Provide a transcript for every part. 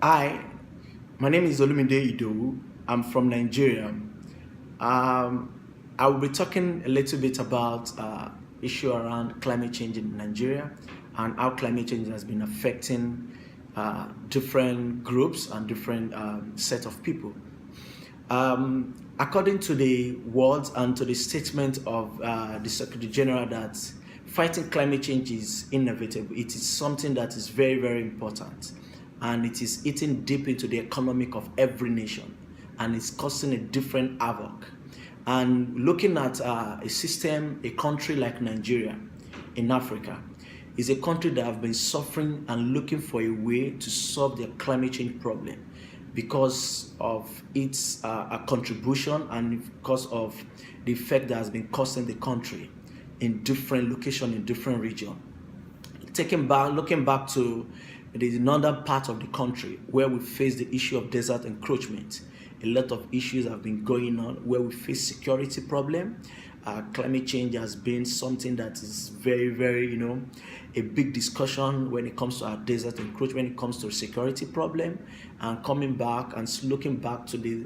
Hi, my name is Olumide Idowu. I'm from Nigeria. I will be talking a little bit about issue around climate change in Nigeria and how climate change has been affecting different groups and different set of people. According to the words and to the statement of the Secretary General that fighting climate change is inevitable, it is something that is very, very important, and it is eating deep into the economic of every nation, and it's causing a different havoc. And looking at a system, a country like Nigeria in Africa, is a country that have been suffering and looking for a way to solve their climate change problem because of its contribution and because of the effect that has been causing the country in different location, in different region. Looking back to the northern part of the country where we face the issue of desert encroachment, a lot of issues have been going on where we face security problem. Climate change has been something that is very, very, a big discussion when it comes to our desert encroachment, when it comes to security problem, and coming back and looking back to the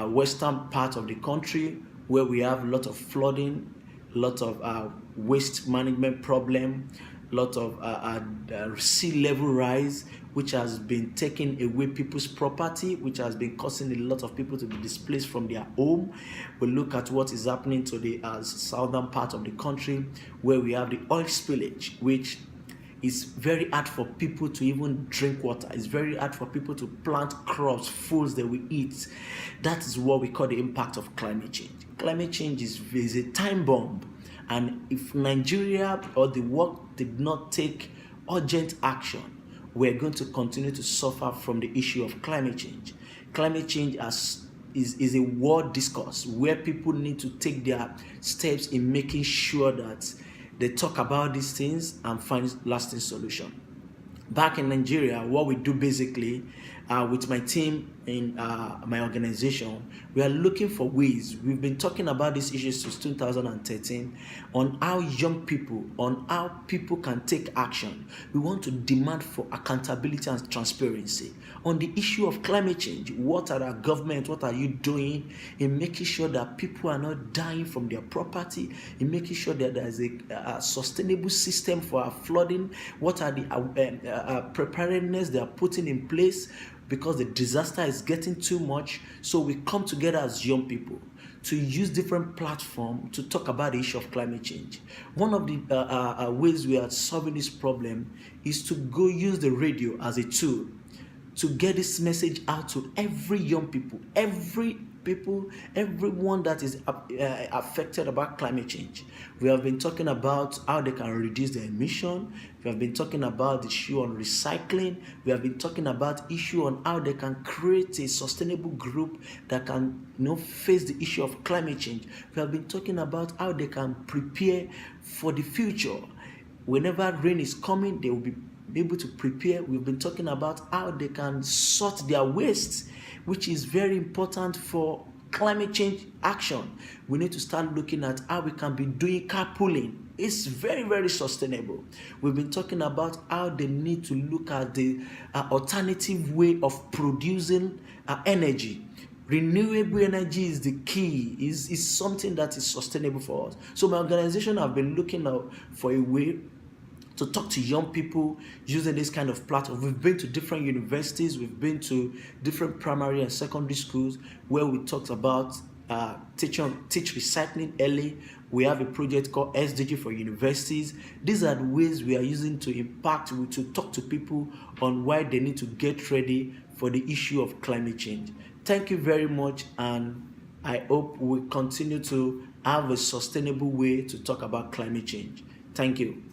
western part of the country where we have a lot of flooding, a lot of waste management problem, a lot of sea level rise, which has been taking away people's property, which has been causing a lot of people to be displaced from their home. We look at what is happening to the southern part of the country, where we have the oil spillage, which is very hard for people to even drink water. It's very hard for people to plant crops, foods that we eat. That is what we call the impact of climate change. Climate change is a time bomb. And if Nigeria or the world did not take urgent action, we're going to continue to suffer from the issue of climate change. Climate change is a world discourse where people need to take their steps in making sure that they talk about these things and find lasting solution. Back in Nigeria, what we do basically with my team in my organization, we are looking for ways. We've been talking about these issues since 2013 on how young people, on how people can take action. We want to demand for accountability and transparency on the issue of climate change. What are our government, what are you doing in making sure that people are not dying from their property, in making sure that there is a sustainable system for our flooding? What are the preparedness they are putting in place because the disaster is getting too much? So we come together as young people to use different platforms to talk about the issue of climate change. One of the ways we are solving this problem is to go use the radio as a tool to get this message out to every young people, everyone that is affected about climate change. We have been talking about how they can reduce their emission. We have been talking about the issue on recycling. We have been talking about issue on how they can create a sustainable group that can face the issue of climate change. We have been talking about how they can prepare for the future. Whenever rain is coming, they will be able to prepare. We've been talking about how they can sort their waste, which is very important for climate change action. We need to start looking at how we can be doing carpooling. It's very, very sustainable. We've been talking about how they need to look at the alternative way of producing energy. Renewable energy is the key, is something that is sustainable for us. So my organization have been looking out for a way to talk to young people using this kind of platform. We've been to different universities, we've been to different primary and secondary schools where we talked about teach recycling early. We have a project called SDG for universities. These are the ways we are using to impact, to talk to people on why they need to get ready for the issue of climate change. Thank you very much, and I hope we continue to have a sustainable way to talk about climate change. Thank you.